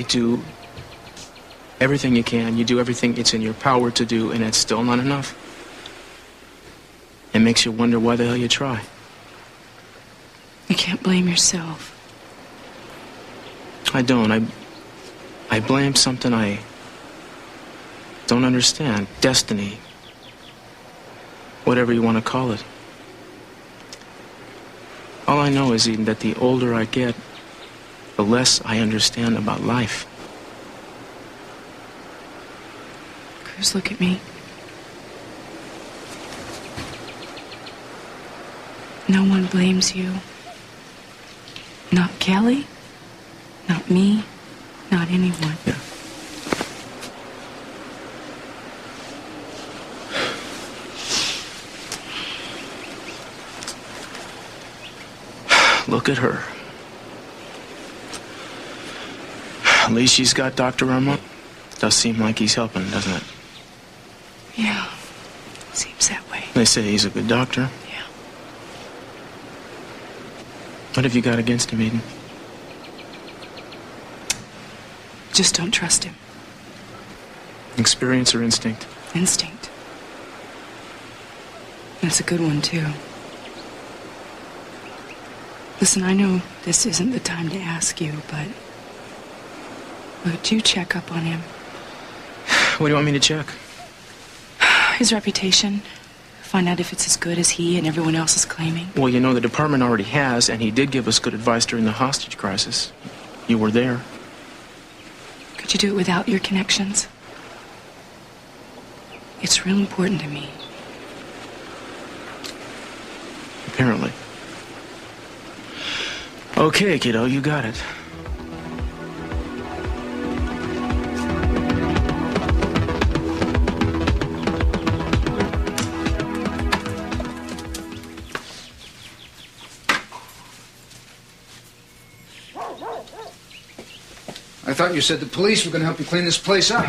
do everything you can. You do everything it's in your power to do, and it's still not enough. It makes you wonder why the hell you try. You can't blame yourself. I don't. I blame something I don't understand. Destiny. Whatever you want to call it. All I know is, Eden, that the older I get, the less I understand about life. Cruz, look at me. No one blames you. Not Kelly, not me, not anyone. Yeah. Look at her. At least she's got Dr. Irma. Does seem like he's helping, doesn't it? Yeah, seems that way. They say he's a good doctor. Yeah. What have you got against him, Eden? Just don't trust him. Experience or instinct? Instinct. That's a good one, too. Listen, I know this isn't the time to ask you, but would you check up on him? What do you want me to check? His reputation. Find out if it's as good as he and everyone else is claiming. Well, you know, the department already has, and he did give us good advice during the hostage crisis. You were there. Could you do it without your connections? It's real important to me. Apparently. Okay, kiddo, you got it. I thought you said the police were going to help you clean this place up.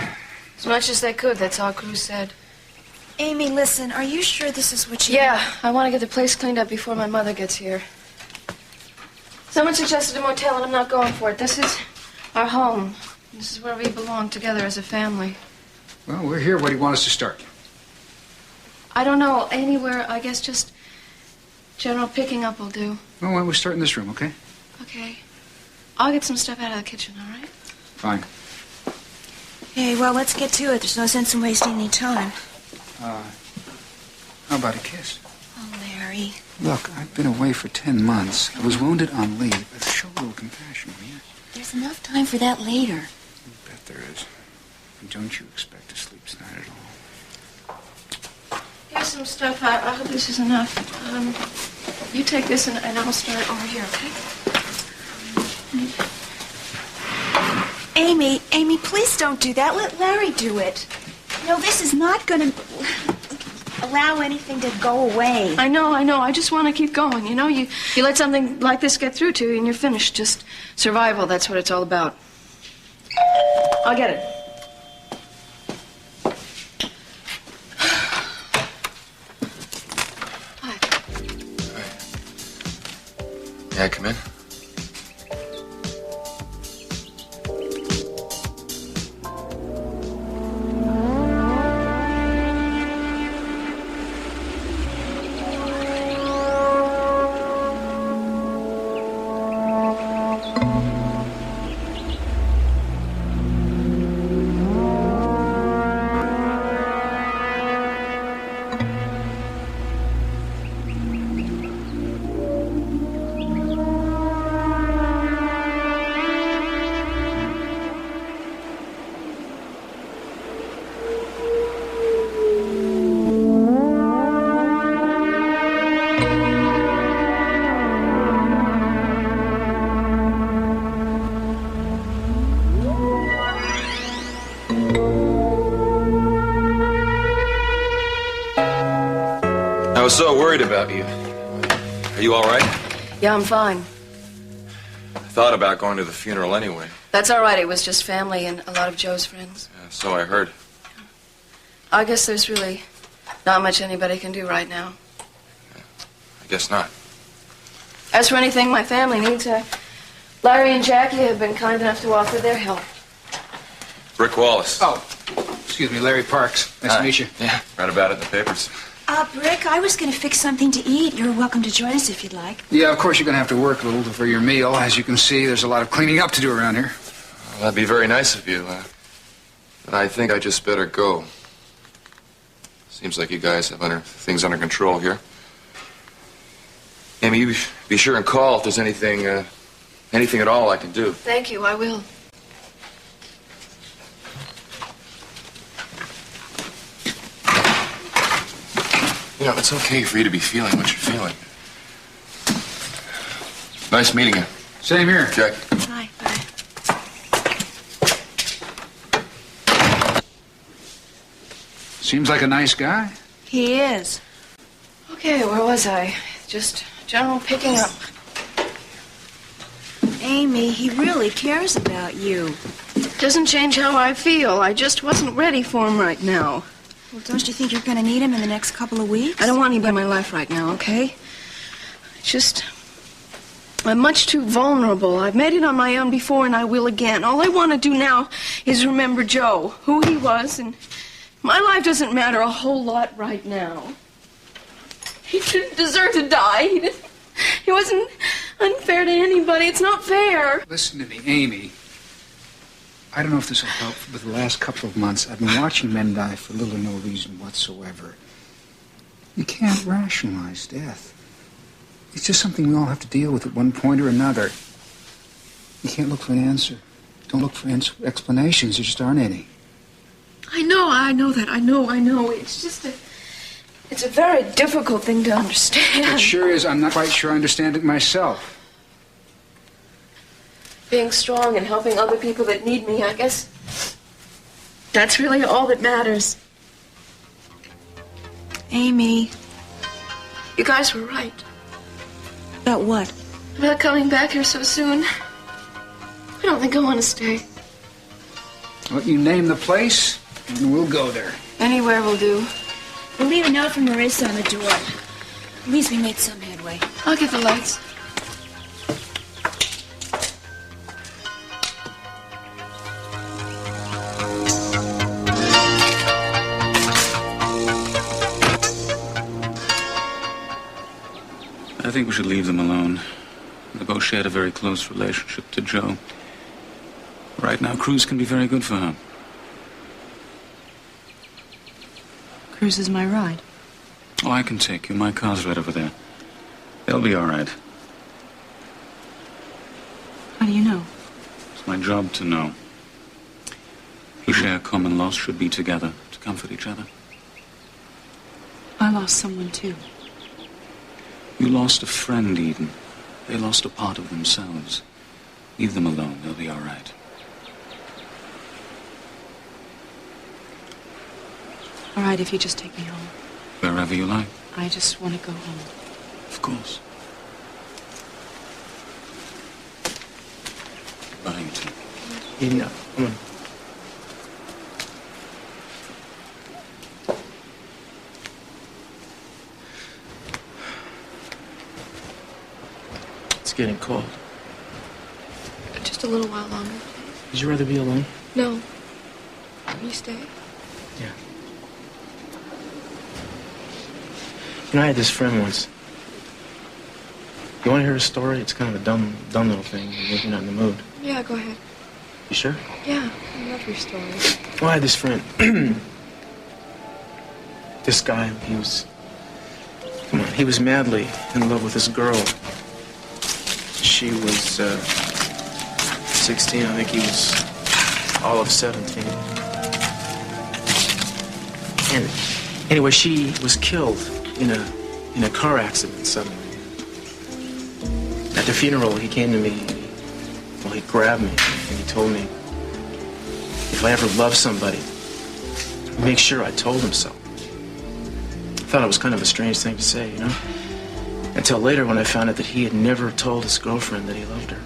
As much as they could, that's all Cruz said. Amy, listen, are you sure this is what you... Yeah, I want to get the place cleaned up before my mother gets here. Someone suggested a motel, and I'm not going for it. This is our home. This is where we belong together as a family. Well, we're here. Where do you want us to start? I don't know. Anywhere, I guess just general picking up will do. Well, why don't we start in this room, okay? Okay. I'll get some stuff out of the kitchen, all right? Fine. Hey, well, let's get to it. There's no sense in wasting any time. How about a kiss? Oh, Larry. Look, I've been away for 10 months. I was wounded on leave. But show a little compassion, will you? There's enough time for that later. I bet there is. And don't you expect to sleep tonight at all. Here's some stuff. I hope this is enough. You take this, and I'll start over here, okay? Amy, please don't do that. Let Larry do it. No, this is not going to allow anything to go away. I know. I just want to keep going. You know, you let something like this get through to you, and you're finished. Just survival, that's what it's all about. I'll get it. Hi. May I come in? I was so worried about you. Are you all right? Yeah, I'm fine. I thought about going to the funeral anyway. That's all right. It was just family and a lot of Joe's friends. Yeah, so I heard. I guess there's really not much anybody can do right now. Yeah, I guess not. As for anything my family needs, Larry and Jackie have been kind enough to offer their help. Rick Wallace. Oh, excuse me, Larry Parks. Nice to meet you. Yeah, read about it in the papers. Rick, I was going to fix something to eat. You're welcome to join us if you'd like. Yeah, of course you're going to have to work a little for your meal. As you can see, there's a lot of cleaning up to do around here. Well, that'd be very nice of you. But I think I just better go. Seems like you guys have things under control here. Amy, you be sure and call if there's anything at all I can do. Thank you, I will. You know, it's okay for you to be feeling what you're feeling. Nice meeting you. Same here. Jack. Bye. Bye. Seems like a nice guy. He is. Okay, where was I? Just general picking up. Amy, he really cares about you. Doesn't change how I feel. I just wasn't ready for him right now. Well, don't you think you're going to need him in the next couple of weeks? I don't want anybody in my life right now, okay? I'm much too vulnerable. I've made it on my own before, and I will again. All I want to do now is remember Joe, who he was, and my life doesn't matter a whole lot right now. He didn't deserve to die. He wasn't unfair to anybody. It's not fair. Listen to me, Amy. I don't know if this will help, but the last couple of months, I've been watching men die for little or no reason whatsoever. You can't rationalize death. It's just something we all have to deal with at one point or another. You can't look for an answer. Don't look for explanations. There just aren't any. I know that. I know. It's a very difficult thing to understand. It sure is. I'm not quite sure I understand it myself. Being strong and helping other people that need me, I guess that's really all that matters. Amy. You guys were right. About what? About coming back here so soon. I don't think I want to stay. Well, you name the place, and we'll go there. Anywhere will do. We'll leave a note from Marissa on the door. At least we made some headway. I'll get the lights. I think we should leave them alone. They both shared a very close relationship to Joe. Right now, Cruz can be very good for her. Cruz is my ride. Oh, I can take you. My car's right over there. They'll be all right. How do you know? It's my job to know. Who share a common loss should be together to comfort each other. I lost someone too. You lost a friend, Eden. They lost a part of themselves. Leave them alone. They'll be all right. All right, if you just take me home. Wherever you like. I just want to go home. Of course. Bye, you two. Eden, come on. It's getting cold. Just a little while longer. Would you rather be alone? No. You stay. Yeah. You know, I had this friend once. You want to hear a story? It's kind of a dumb little thing. Maybe you're not in the mood. Yeah, go ahead. You sure? Yeah, I love your stories. Well, I had this friend. This guy, he was madly in love with this girl. She was 16. I think he was all of 17. And anyway, she was killed in a car accident suddenly. At the funeral, he came to me. Well, he grabbed me and he told me if I ever loved somebody, make sure I told him so. I thought it was kind of a strange thing to say, you know? Until later when I found out that he had never told his girlfriend that he loved her.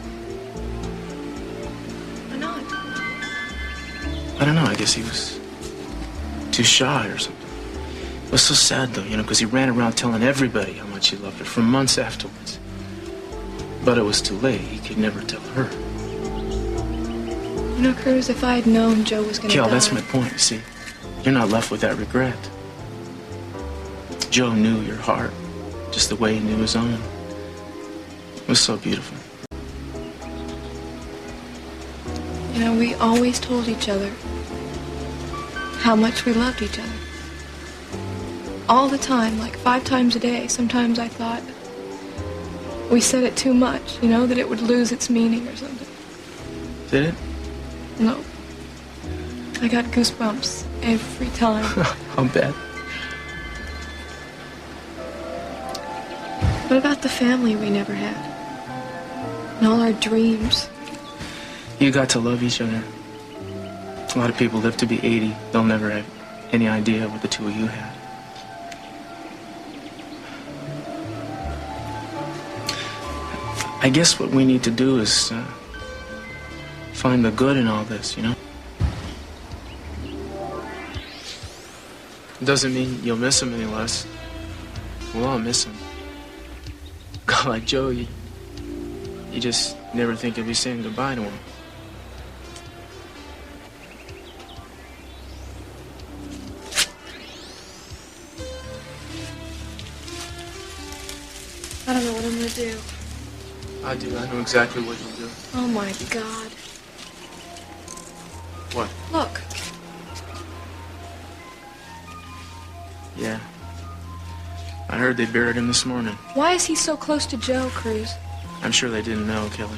Why not? I don't know, I guess he was too shy or something. It was so sad though, you know, because he ran around telling everybody how much he loved her for months afterwards. But it was too late. He could never tell her. You know, Cruz, if I had known Joe was gonna Kel, die... that's my point, you see. You're not left with that regret. Joe knew your heart, just the way he knew his own. It was so beautiful. You know, we always told each other how much we loved each other. All the time, like 5 times a day. Sometimes I thought we said it too much, you know, that it would lose its meaning or something. Did it? No. I got goosebumps every time. I'll bet. What about the family we never had? And all our dreams? You got to love each other. A lot of people live to be 80. They'll never have any idea what the two of you had. I guess what we need to do is find the good in all this, you know? It doesn't mean you'll miss him any less. We'll all miss him. A guy like Joe, you just never think you'll be saying goodbye to him. I don't know what I'm gonna do. I do. I know exactly what you'll do. Oh my God. What? Look. Yeah. I heard they buried him this morning. Why is he so close to Joe, Cruz? I'm sure they didn't know, Kelly.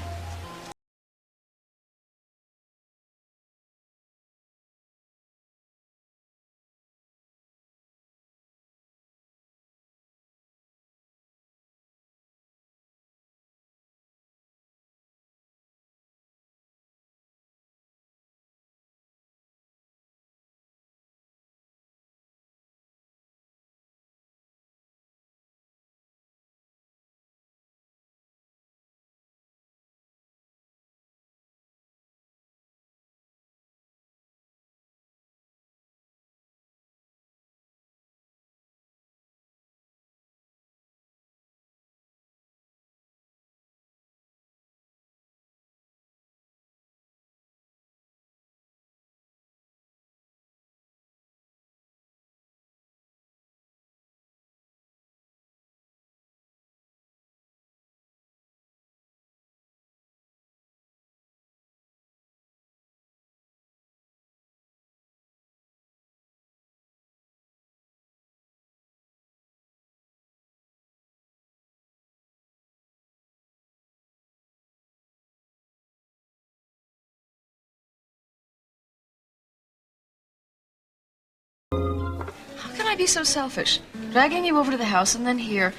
How can I be so selfish? Dragging you over to the house and then here.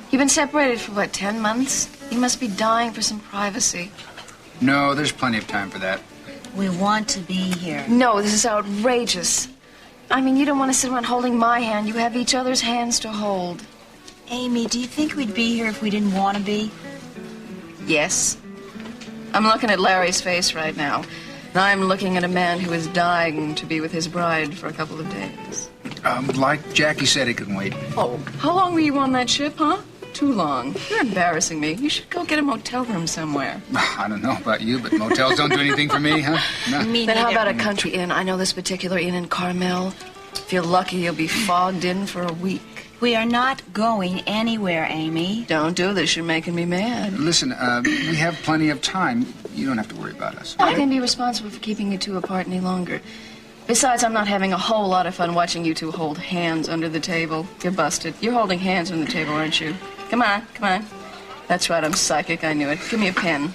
You've been separated for, what, 10 months? You must be dying for some privacy. No, there's plenty of time for that. We want to be here. No, this is outrageous. I mean, you don't want to sit around holding my hand. You have each other's hands to hold. Amy, do you think we'd be here if we didn't want to be? Yes. I'm looking at Larry's face right now. And I'm looking at a man who is dying to be with his bride for a couple of days. Like Jackie said, he can wait. Oh, how long were you on that ship, huh? Too long. You're embarrassing me. You should go get a motel room somewhere. I don't know about you, but motels don't do anything for me, huh? No. Then how about a country inn? I know this particular inn in Carmel. If you're lucky, you'll be fogged in for a week. We are not going anywhere, Amy. Don't do this. You're making me mad. Listen, we have plenty of time. You don't have to worry about us. I can't be responsible for keeping you two apart any longer. Besides, I'm not having a whole lot of fun watching you two hold hands under the table. You're busted. You're holding hands under the table, aren't you? Come on, come on. That's right, I'm psychic. I knew it. Give me a pen.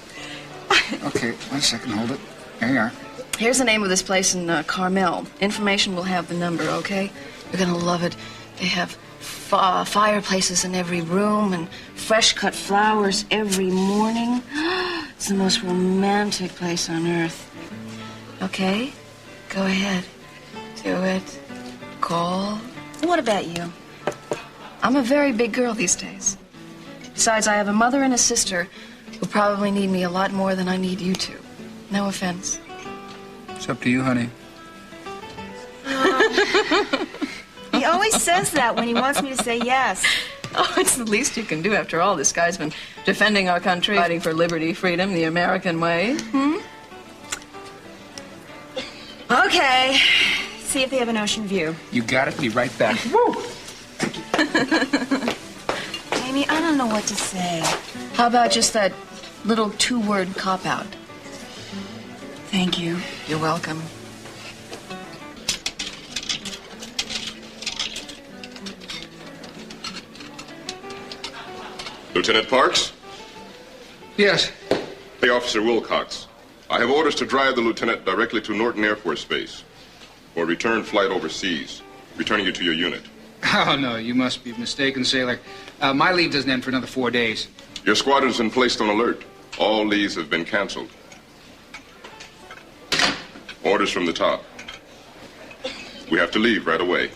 Okay, 1 second. Hold it. There you are. Here's the name of this place in Carmel. Information will have the number, okay? You're gonna love it. They have fireplaces in every room and fresh-cut flowers every morning. It's the most romantic place on earth. Okay? Go ahead. Do it. Call. What about you? I'm a very big girl these days. Besides, I have a mother and a sister who probably need me a lot more than I need you two. No offense. It's up to you, honey. He always says that when he wants me to say yes. Oh, it's the least you can do. After all, this guy's been defending our country, fighting for liberty, freedom, the American way. Okay. See if they have an ocean view. You got it. Be right back. Woo! Amy, I don't know what to say. How about just that little two-word cop-out? Thank you. You're welcome. Lieutenant Parks? Yes. Hey, Officer Wilcox. I have orders to drive the lieutenant directly to Norton Air Force Base for a return flight overseas, returning you to your unit. Oh, no, you must be mistaken, sailor. My leave doesn't end for another 4 days. Your squadron's been placed on alert. All leaves have been canceled. Orders from the top. We have to leave right away.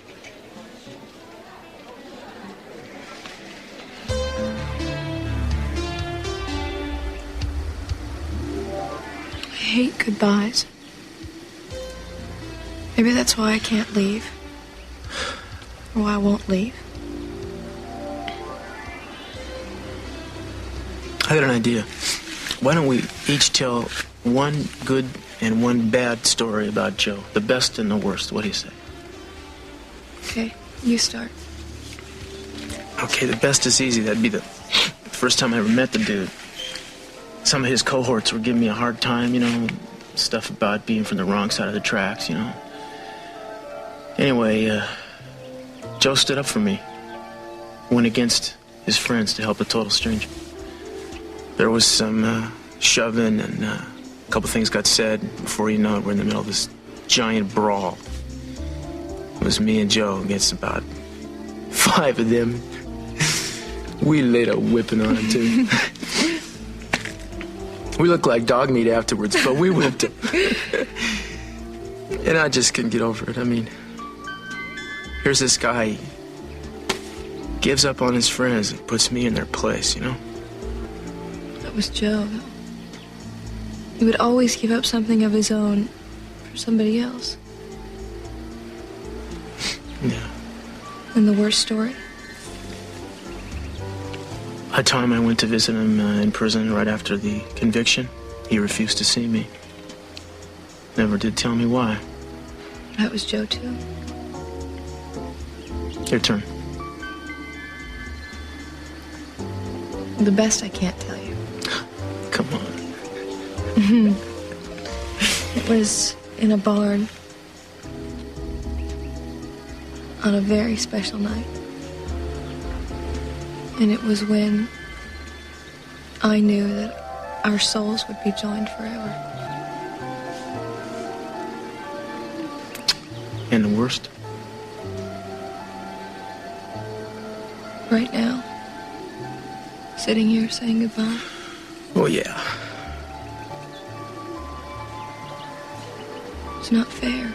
I hate goodbyes. Maybe that's why I can't leave. Or why I won't leave. I got an idea. Why don't we each tell one good and one bad story about Joe? The best and the worst. What do you say? Okay, you start. Okay, the best is easy. That'd be the first time I ever met the dude. Some of his cohorts were giving me a hard time, you know, stuff about being from the wrong side of the tracks, you know. Anyway, Joe stood up for me. Went against his friends to help a total stranger. There was some shoving and a couple things got said. Before you know it, we're in the middle of this giant brawl. It was me and Joe against about 5 of them. We laid a whipping on him, too. We looked like dog meat afterwards, but we whipped him. And I just couldn't get over it. I mean, here's this guy, he gives up on his friends and puts me in their place, you know? That was Joe, though. He would always give up something of his own for somebody else. Yeah. And the worst story? A time I went to visit him in prison right after the conviction. He refused to see me. Never did tell me why. That was Joe, too. Your turn. The best I can't tell you. Come on. It was in a barn on a very special night. And it was when I knew that our souls would be joined forever. And the worst? Right now, sitting here saying goodbye. Oh, yeah. It's not fair.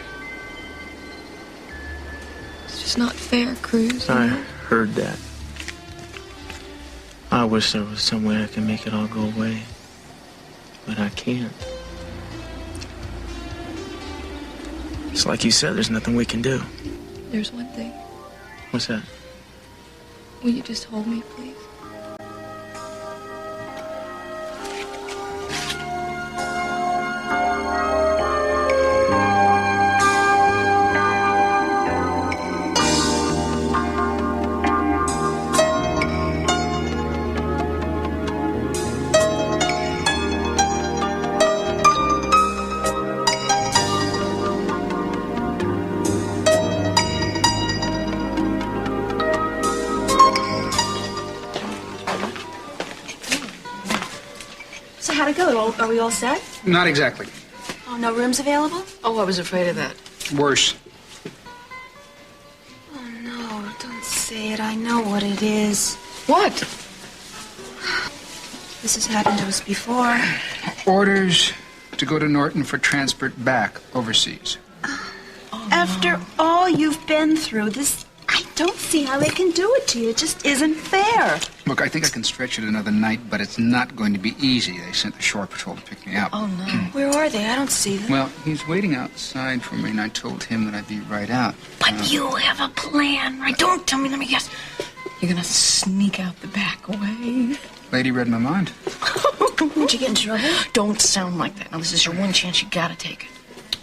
It's just not fair, Cruz. I heard that. I wish there was some way I could make it all go away. But I can't. It's like you said, there's nothing we can do. There's one thing. What's that? Will you just hold me, please? How'd it go? Are we all set? Not exactly. Oh, no rooms available? Oh, I was afraid of that. Worse. Oh, no, don't say it. I know what it is. What? This has happened to us before. Orders to go to Norton for transport back overseas. After all you've been through, I don't see how they can do it to you. It just isn't fair. Look, I think I can stretch it another night, but it's not going to be easy. They sent the shore patrol to pick me up. Oh, no. Where are they? I don't see them. Well, he's waiting outside for me, and I told him that I'd be right out. But you have a plan, right? Don't tell me. Let me guess. You're gonna sneak out the back way. Lady read my mind. Did you get in trouble? Don't sound like that. Now, this is your one chance. You gotta take it.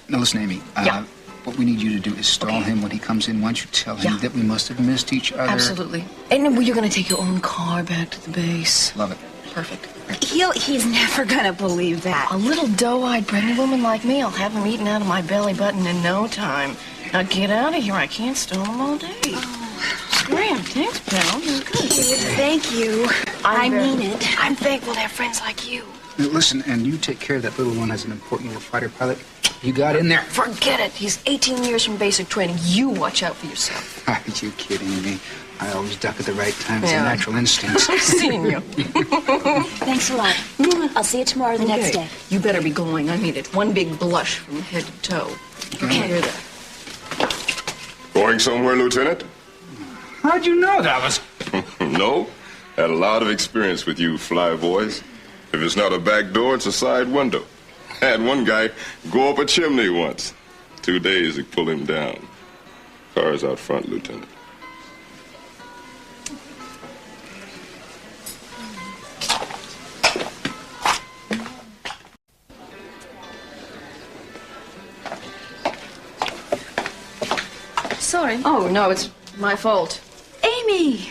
Now, listen, Amy. Yeah. What we need you to do is stall him when he comes in. Once you tell him that we must have missed each other. Absolutely. And then you're going to take your own car back to the base. Love it. Perfect. He's never gonna believe that. A little doe-eyed pregnant woman like me, I'll have him eating out of my belly button in no time. Now get out of here. I can't stall him all day. Oh. Graham, thanks, pal. You're good. Thank you. I mean it. I'm thankful to have friends like you. Now, listen, and you take care of that little one as an important little fighter pilot. You got in there? Forget it. He's 18 years from basic training. You watch out for yourself. Are you kidding me? I always duck at the right time. It's a natural instinct. I've seen you. Thanks a lot. I'll see you tomorrow or the next day. You better be going. I mean it. One big blush from head to toe. Okay. Hear that? Going somewhere, Lieutenant? How'd you know that was... No. Had a lot of experience with you fly boys. If it's not a back door, it's a side window. Had one guy go up a chimney once. 2 days to pull him down. Car's out front, Lieutenant. Sorry. Oh, no, it's my fault. Amy!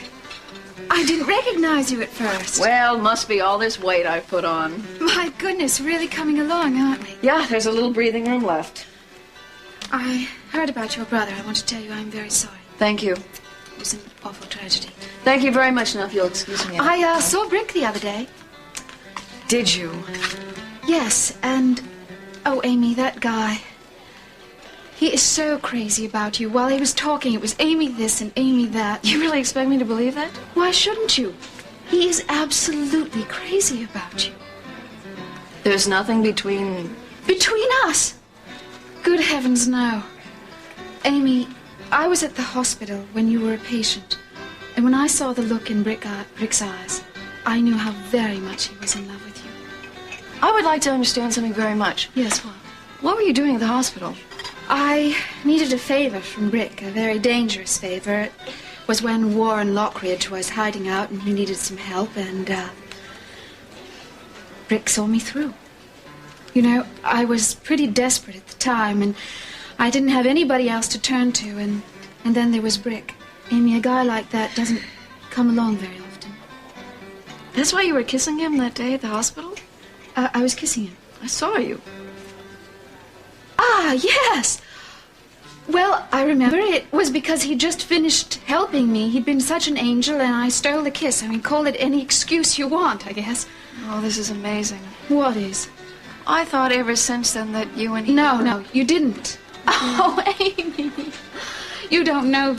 I didn't recognize you at first. Well, must be all this weight I've put on. My goodness, really coming along, aren't we? Yeah, there's a little breathing room left. I heard about your brother. I want to tell you I'm very sorry. Thank you. It was an awful tragedy. Thank you very much. Now, if you'll excuse me. I saw Brick the other day. Did you? Yes, and... Oh, Amy, that guy... He is so crazy about you. While he was talking, it was Amy this and Amy that. You really expect me to believe that? Why shouldn't you? He is absolutely crazy about you. There's nothing between... Between us? Good heavens, no. Amy, I was at the hospital when you were a patient. And when I saw the look in Brick's eyes, I knew how very much he was in love with you. I would like to understand something very much. Yes, what? What were you doing at the hospital? I needed a favor from Brick, a very dangerous favor. It was when Warren Lockridge was hiding out and he needed some help, and Brick saw me through. You know, I was pretty desperate at the time, and I didn't have anybody else to turn to, and then there was Brick. Amy, a guy like that doesn't come along very often. That's why you were kissing him that day at the hospital? I was kissing him. I saw you. Ah, yes! Well, I remember it was because he just finished helping me. He'd been such an angel, and I stole the kiss. I mean, call it any excuse you want, I guess. Oh, this is amazing. What is? I thought ever since then that you and he... No, you didn't. Oh, Amy. You don't know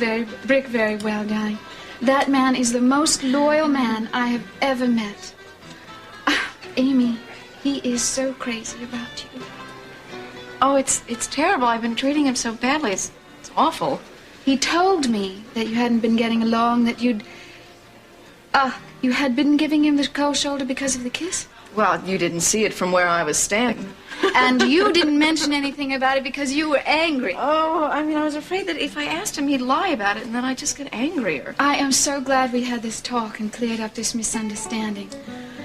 Brick very well, darling. That man is the most loyal man I have ever met. Amy, he is so crazy about you. Oh, it's terrible. I've been treating him so badly. It's awful. He told me that you hadn't been getting along, that you had been giving him the cold shoulder because of the kiss? Well, you didn't see it from where I was standing. And you didn't mention anything about it because you were angry. Oh, I mean, I was afraid that if I asked him, he'd lie about it, and then I'd just get angrier. I am so glad we had this talk and cleared up this misunderstanding.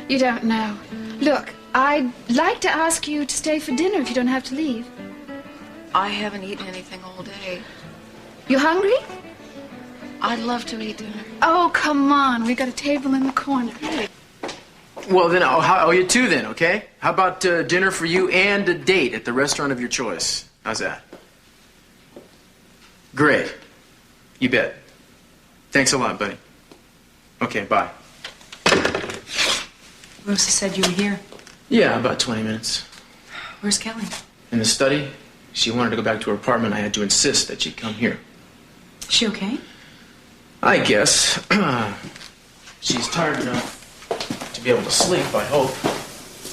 You don't know. Look, I'd like to ask you to stay for dinner if you don't have to leave. I haven't eaten anything all day. You hungry? I'd love to eat dinner. Oh, come on. We got a table in the corner. Well, then I'll owe you two then, okay? How about dinner for you and a date at the restaurant of your choice? How's that? Great. You bet. Thanks a lot, buddy. Okay, bye. Rosa said you were here. Yeah, about 20 minutes. Where's Kelly? In the study. She wanted to go back to her apartment. I had to insist that she come here. Is she okay? I guess. She's tired enough to be able to sleep, I hope.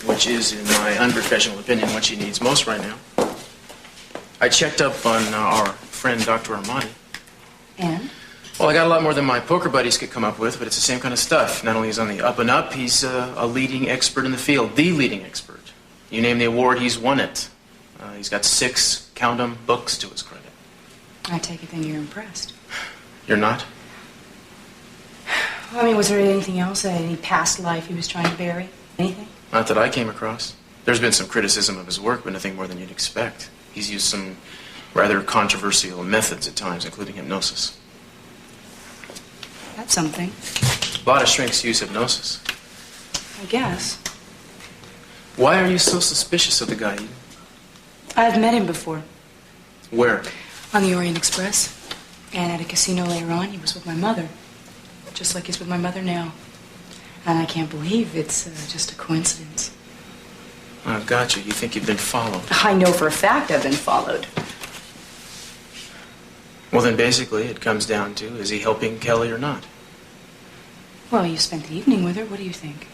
Which is, in my unprofessional opinion, what she needs most right now. I checked up on our friend, Dr. Armani. And? Well, I got a lot more than my poker buddies could come up with, but it's the same kind of stuff. Not only is he on the up and up, he's a leading expert in the field. The leading expert. You name the award, he's won it. He's got 6, count 'em, books to his credit. I take it then you're impressed. You're not? I mean, was there anything else, any past life he was trying to bury? Anything? Not that I came across. There's been some criticism of his work, but nothing more than you'd expect. He's used some rather controversial methods at times, including hypnosis. That's something. A lot of shrinks use hypnosis. I guess. Why are you so suspicious of the guy, Eden? I've met him before. Where? On the Orient Express. And at a casino later on, he was with my mother. Just like he's with my mother now. And I can't believe it's just a coincidence. I've got you. You think you've been followed. I know for a fact I've been followed. Well, then basically it comes down to, is he helping Kelly or not? Well, you spent the evening with her. What do you think?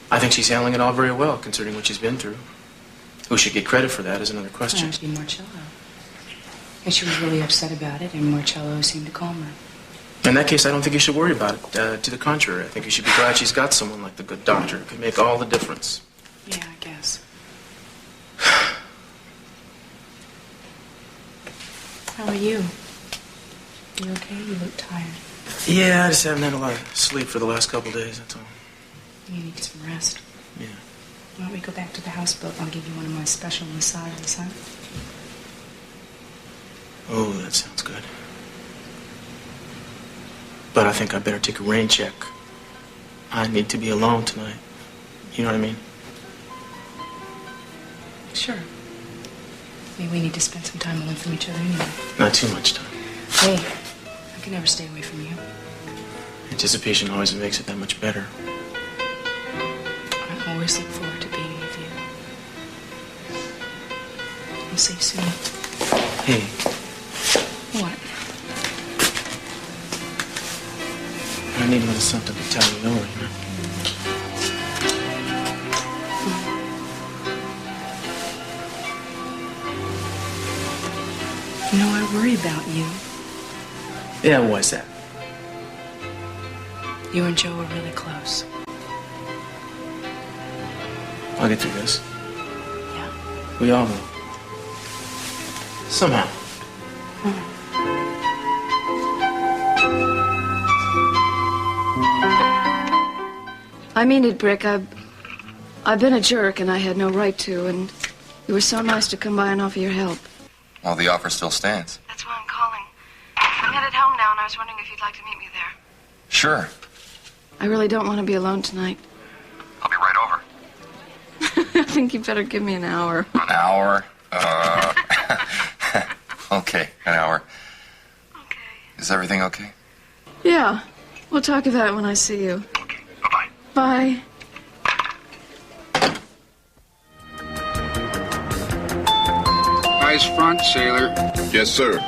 I think she's handling it all very well, considering what she's been through. Who should get credit for that is another question. It should be Marcello. And she was really upset about it, and Marcello seemed to calm her. In that case, I don't think you should worry about it. To the contrary, I think you should be glad she's got someone like the good doctor who can make all the difference. Yeah, I guess. How are you? You okay? You look tired. Yeah, I just haven't had a lot of sleep for the last couple days, that's all. You need some rest. Yeah. Why don't we go back to the houseboat? I'll give you one of my special massages, huh? Oh, that sounds good. But I think I better take a rain check. I need to be alone tonight. You know what I mean? Sure. I mean, we need to spend some time away from each other anyway. Not too much time. Hey, I can never stay away from you. Anticipation always makes it that much better. I always look forward to being with you. I'll see you soon. Hey. What? I need a little something to tell you over, you know? You know, I worry about you. Yeah, why's that? You and Joe are really close. I'll get through this. Yeah. We all will. Somehow. I mean it, Brick. I've been a jerk, and I had no right to, and you were so nice to come by and offer your help. Well, the offer still stands. That's why I'm calling. I'm headed home now, and I was wondering if you'd like to meet me there. Sure. I really don't want to be alone tonight. I'll be right over. I think you better give me an hour. An hour? Okay, an hour. Okay. Is everything okay? Yeah. We'll talk about it when I see you. Okay, bye-bye. Bye. Eyes front, sailor. Yes, sir.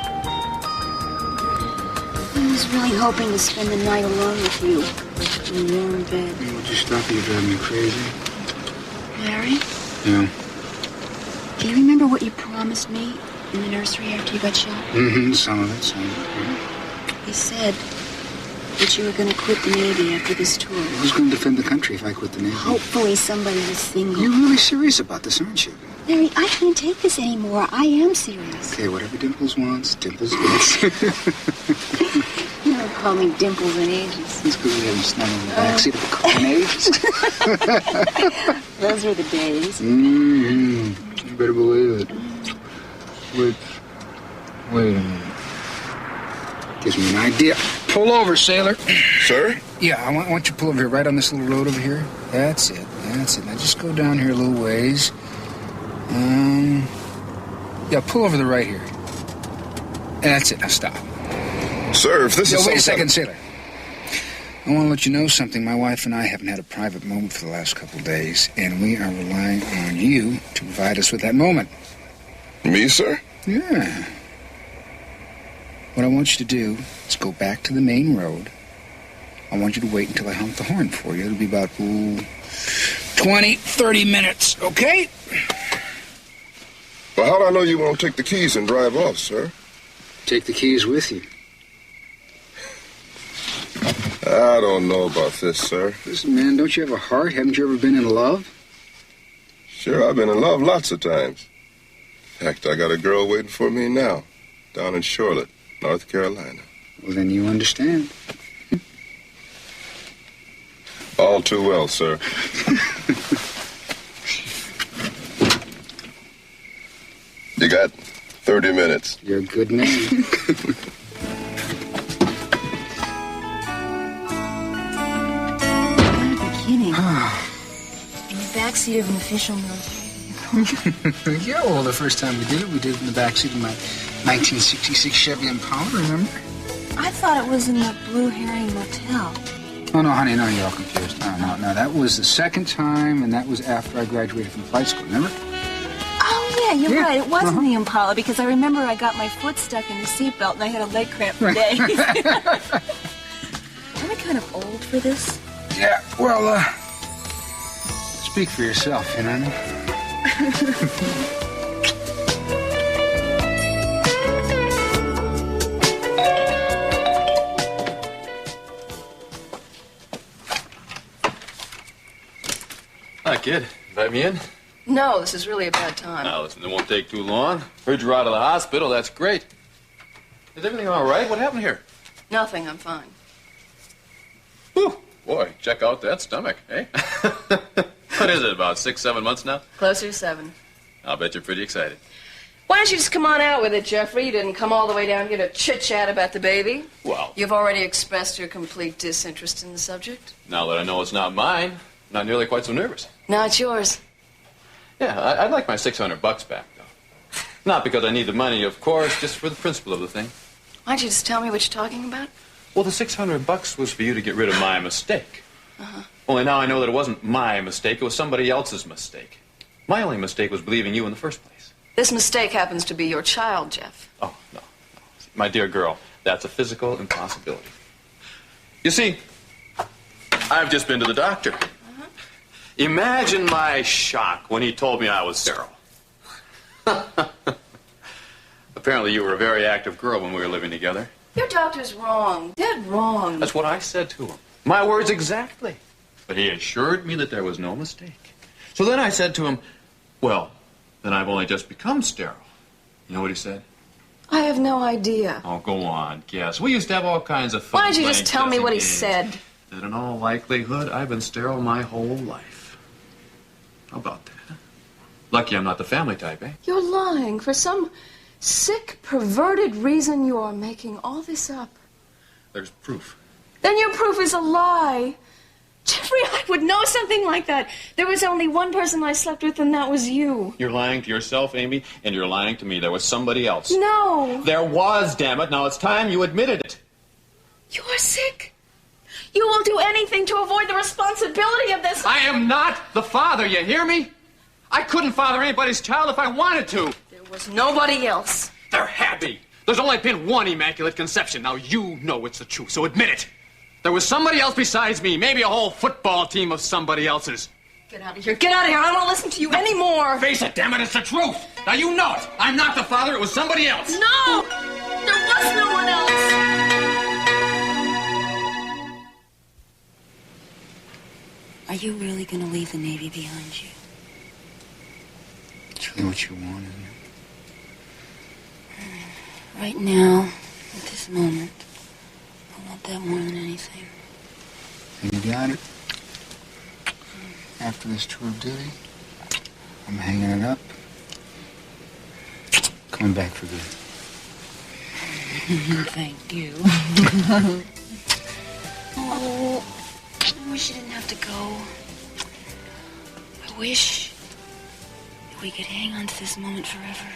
I was really hoping to spend the night alone with you in a warm bed. Hey, would you stop? You're driving me crazy. Larry, Yeah. do you remember what you promised me in the nursery after you got shot? Mm-hmm. Some of it. Some of it. You said that you were going to quit the Navy after this tour. Who's going to defend the country if I quit the Navy? Hopefully somebody is single. You're really serious about this, aren't you? Larry, I can't take this anymore. I am serious. Okay, whatever Dimples wants, Dimples gets. You don't call me Dimples in ages. It's because we haven't snuggled in the backseat of a car in ages. Those were the days. Mm-hmm. You better believe it. Wait a minute. Gives me an idea. Pull over, sailor. Sir? Yeah, I want you to pull over here, right on this little road over here. That's it. That's it. Now just go down here a little ways. Yeah, pull over the right here. That's it. Now stop. Sir, if this is Wait a some second, sailor. I want to let you know something. My wife and I haven't had a private moment for the last couple of days, and we are relying on you to provide us with that moment. Me, sir? Yeah. What I want you to do is go back to the main road. I want you to wait until I honk the horn for you. It'll be about 20, 30 minutes, okay? Well, how do I know you won't take the keys and drive off, sir? Take the keys with you. I don't know about this, sir. Listen, man, don't you have a heart? Haven't you ever been in love? Sure, I've been in love lots of times. In fact, I got a girl waiting for me now, down in Charlotte, North Carolina. Well, then you understand. All too well, sir. You got 30 minutes. You're a good man. Kidding. In the backseat of an official military vehicle. Yeah, well, the first time we did it in the backseat of my 1966 Chevy Impala, remember? I thought it was in the Blue Herring Motel. Oh, no, honey, no, you're all confused. No, that was the second time, and that was after I graduated from flight school, remember? Oh, yeah, you're right. It wasn't the Impala, because I remember I got my foot stuck in the seatbelt, and I had a leg cramp for days. Am I kind of old for this? Yeah, well, speak for yourself, you know what I mean? Hi, kid. Invite me in? No, this is really a bad time. Now, listen, it won't take too long. Heard you're out of the hospital. That's great. Is everything all right? What happened here? Nothing, I'm fine. Whew. Boy, check out that stomach, eh? What is it, about 6, 7 months now? Closer to 7. I'll bet you're pretty excited. Why don't you just come on out with it, Jeffrey? You didn't come all the way down here to chit-chat about the baby. Well, You've already expressed your complete disinterest in the subject. now that I know it's not mine, I'm not nearly quite so nervous. Now it's yours. Yeah, I'd like my $600 back, though. Not because I need the money, of course, just for the principle of the thing. Why don't you just tell me what you're talking about? Well, the $600 was for you to get rid of my mistake. Only now I know that it wasn't my mistake, it was somebody else's mistake. My only mistake was believing you in the first place. This mistake happens to be your child, Jeff. Oh, no. My dear girl, that's a physical impossibility. You see, I've just been to the doctor. Imagine my shock when he told me I was sterile. Apparently you were a very active girl when we were living together. Your doctor's wrong. Dead wrong. That's what I said to him. My words exactly. But he assured me that there was no mistake. So then I said to him, well, then I've only just become sterile. You know what he said? I have no idea. Oh, go on, guess. We used to have all kinds of fun. Why don't you just tell me what he said? That in all likelihood, I've been sterile my whole life. How about that? Huh? Lucky I'm not the family type, eh? You're lying. For some sick, perverted reason, you are making all this up. There's proof. Then your proof is a lie. Jeffrey, I would know something like that. There was only one person I slept with, and that was you. You're lying to yourself, Amy, and you're lying to me. There was somebody else. No. There was, damn it. Now it's time you admitted it. You are sick. You will do anything to avoid the responsibility of this. I am not the father, you hear me? I couldn't father anybody's child if I wanted to. There was nobody else. There had be. There's only been one immaculate conception. Now you know it's the truth, so admit it. There was somebody else besides me, maybe a whole football team of somebody else's. Get out of here. Get out of here. I don't want to listen to you anymore. Face it, damn it, it's the truth. Now you know it. I'm not the father, it was somebody else. No! There was no one else. Are you really going to leave the Navy behind you? It's really what you want, isn't it? Right now, at this moment, I want that more than anything. And you got it? After this tour of duty, I'm hanging it up. Coming back for good. Thank you. Oh, I wish you didn't have to go. I wish that we could hang on to this moment forever.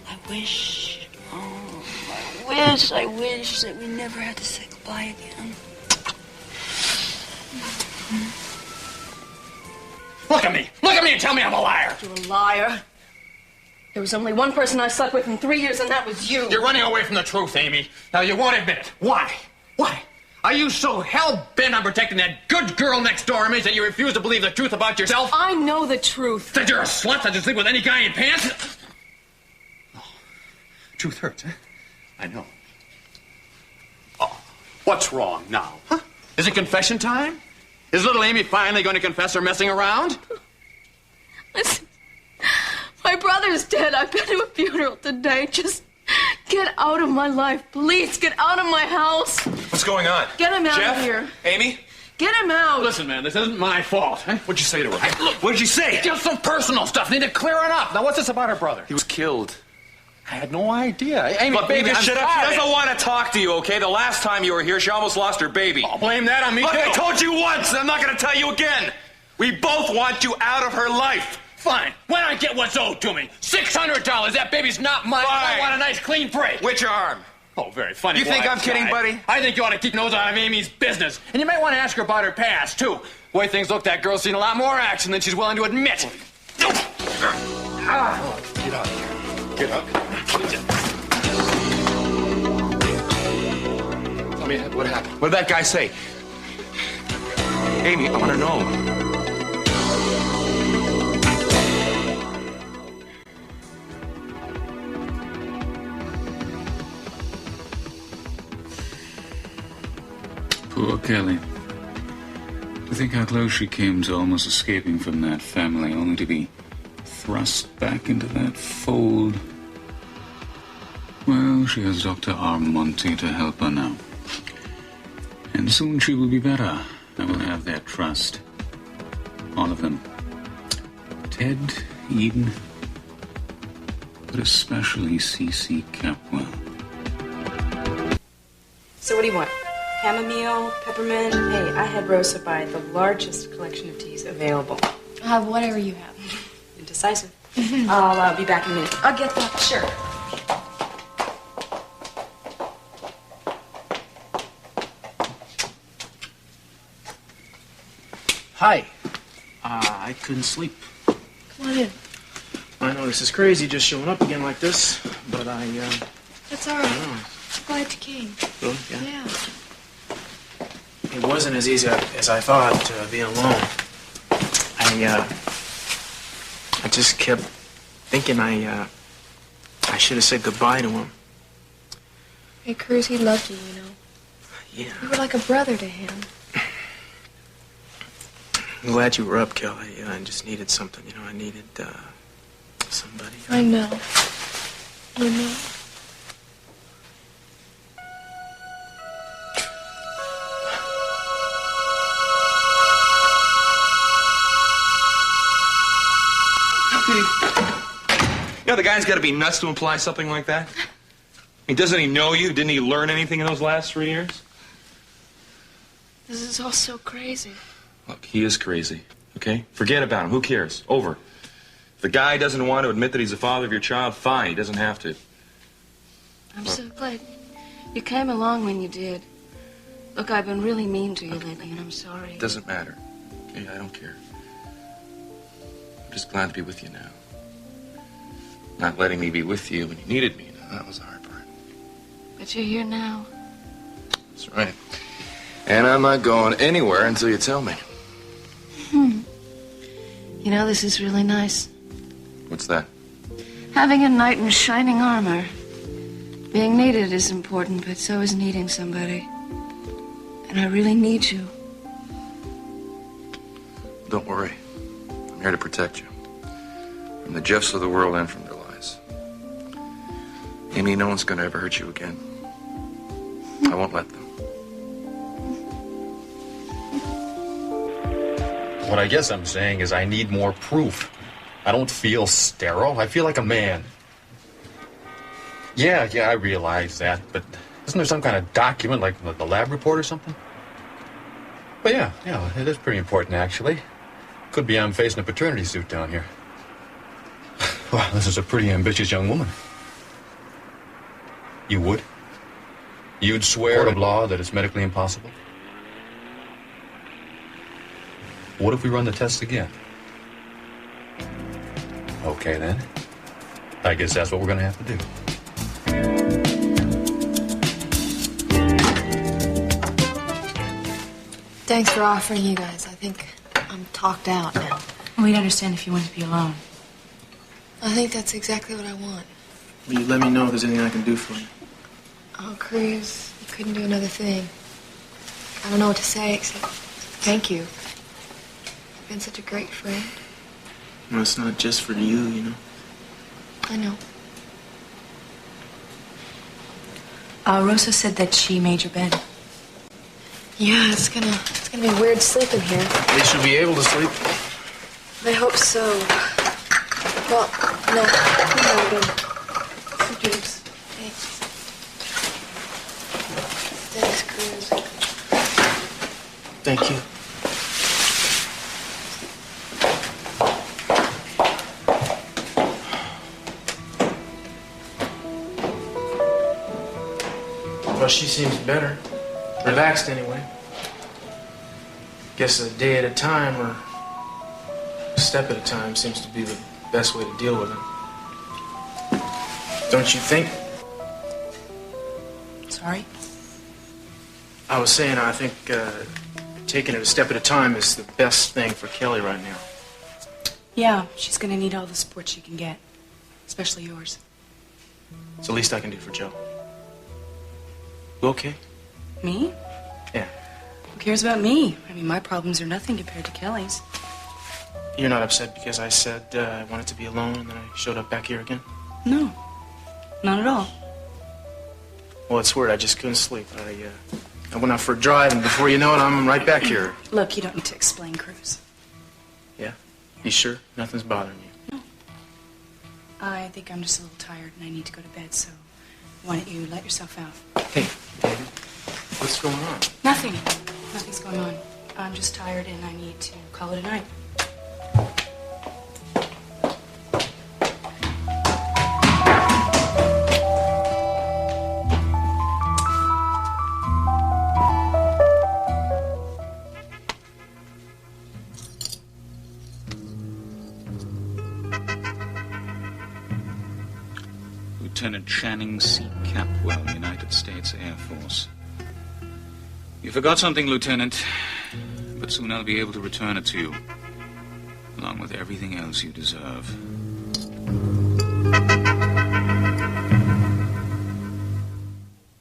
I wish that we never had to say goodbye again. Look at me! Look at me and tell me I'm a liar! You're a liar. There was only one person I slept with in 3 years, and that was you. You're running away from the truth, Amy. Now you won't admit it. Why? Why? Are you so hell-bent on protecting that good girl next door image that you refuse to believe the truth about yourself? I know the truth. That you're a slut that you sleep with any guy in pants? Oh, truth hurts, huh? I know. Oh, what's wrong now? Huh? Is it confession time? Is little Amy finally going to confess her messing around? Listen, my brother's dead. I've been to a funeral today. Just get out of my life, please. Get out of my house. What's going on? Get him out Jeff? of here. Amy? Get him out. Listen, man, this isn't my fault. Huh? What'd you say to her? Hey, look, what did you say? Just some personal stuff. Need to clear it up. Now, what's this about her brother? He was killed. I had no idea. Amy, Look, baby, shut up. sorry. She doesn't want to talk to you, okay? The last time you were here, she almost lost her baby. I'll blame that on me, Look, too. I told you once, and I'm not going to tell you again. We both want you out of her life. Fine. When I get what's owed to me, $600. That baby's not mine. Fine. I want a nice, clean break. Which arm? Oh, very funny. You think I'm kidding, buddy? I think you ought to keep your nose out of Amy's business. And you might want to ask her about her past, too. The way things look, that girl's seen a lot more action than she's willing to admit. Get up. Get up. Tell me what happened. What did that guy say? Amy, I want to know. Poor Kelly. To think how close she came to almost escaping from that family, only to be thrust back into that fold. Well, she has Dr. Armonti to help her now. And soon she will be better. I will have their trust. All of them. Ted, Eden, but especially C.C. Capwell. So what do you want? Chamomile, peppermint? Hey, I had Rosa buy the largest collection of teas available. I'll have whatever you have. Indecisive. I'll be back in a minute. I'll get that. Sure. Hi. I couldn't sleep. Come on in. I know this is crazy just showing up again like this, but That's all right. I'm glad you came. Really? Yeah. Yeah. It wasn't as easy as I thought, being alone. I just kept thinking I should have said goodbye to him. Hey, Cruz, he loved you, you know. Yeah. You were like a brother to him. I'm glad you were up, Kelly. I just needed something, you know. I needed, somebody. I know. I know. You know, the guy's got to be nuts to imply something like that. I mean, doesn't he know you? Didn't he learn anything in those last 3 years? This is all so crazy. Look, he is crazy, okay? Forget about him. Who cares? Over. If the guy doesn't want to admit that he's the father of your child, fine. He doesn't have to. I'm so glad you came along when you did. Look, I've been really mean to you lately, and I'm sorry. It doesn't matter. Okay, I don't care. I'm just glad to be with you now. Not letting me be with you when you needed me. No, that was the hard part. But you're here now. That's right. And I'm not going anywhere until you tell me. You know, this is really nice. What's that? Having a knight in shining armor. Being needed is important, but so is needing somebody. And I really need you. Don't worry. I'm here to protect you. From the Jeffs of the world and from their lies. Amy, no one's going to ever hurt you again. I won't let them. What I guess I'm saying is I need more proof. I don't feel sterile. I feel like a man. Yeah, I realize that, but isn't there some kind of document, like the lab report or something? But yeah, it is pretty important, actually. Could be I'm facing a paternity suit down here. Well, this is a pretty ambitious young woman. You would? You'd swear to law that it's medically impossible? What if we run the test again? Okay, then. I guess that's what we're going to have to do. Thanks for offering, you guys. I think I'm talked out now. We'd understand if you wanted to be alone. I think that's exactly what I want. Will you let me know if there's anything I can do for you? Oh, Cruz, you couldn't do another thing. I don't know what to say except thank you. You've been such a great friend. Well, it's not just for you, you know. I know. Rosa said that she made your bed. Yeah, it's gonna be weird sleeping here. They should be able to sleep. I hope so. Well, no. Some drinks. Thanks. Thanks, Cruz. Thank you. Well, she seems better. Relaxed, anyway. Guess a day at a time or a step at a time seems to be the best way to deal with it. Don't you think? Sorry? I was saying I think taking it a step at a time is the best thing for Kelly right now. Yeah, she's gonna need all the support she can get. Especially yours. It's the least I can do for Joe. You okay? Me? Yeah. Who cares about me? I mean, my problems are nothing compared to Kelly's. You're not upset because I said I wanted to be alone and then I showed up back here again? No. Not at all. Well, it's weird. I just couldn't sleep. I went out for a drive, and before you know it, I'm right back here. Look, you don't need to explain, Cruz. Yeah? You sure? Nothing's bothering you? No. I think I'm just a little tired and I need to go to bed, so why don't you let yourself out? Hey, David, what's going on? Nothing. Nothing's going on. I'm just tired and I need to call it a night. Lieutenant Channing C. Capwell, United States Air Force. You forgot something, Lieutenant, but soon I'll be able to return it to you, along with everything else you deserve.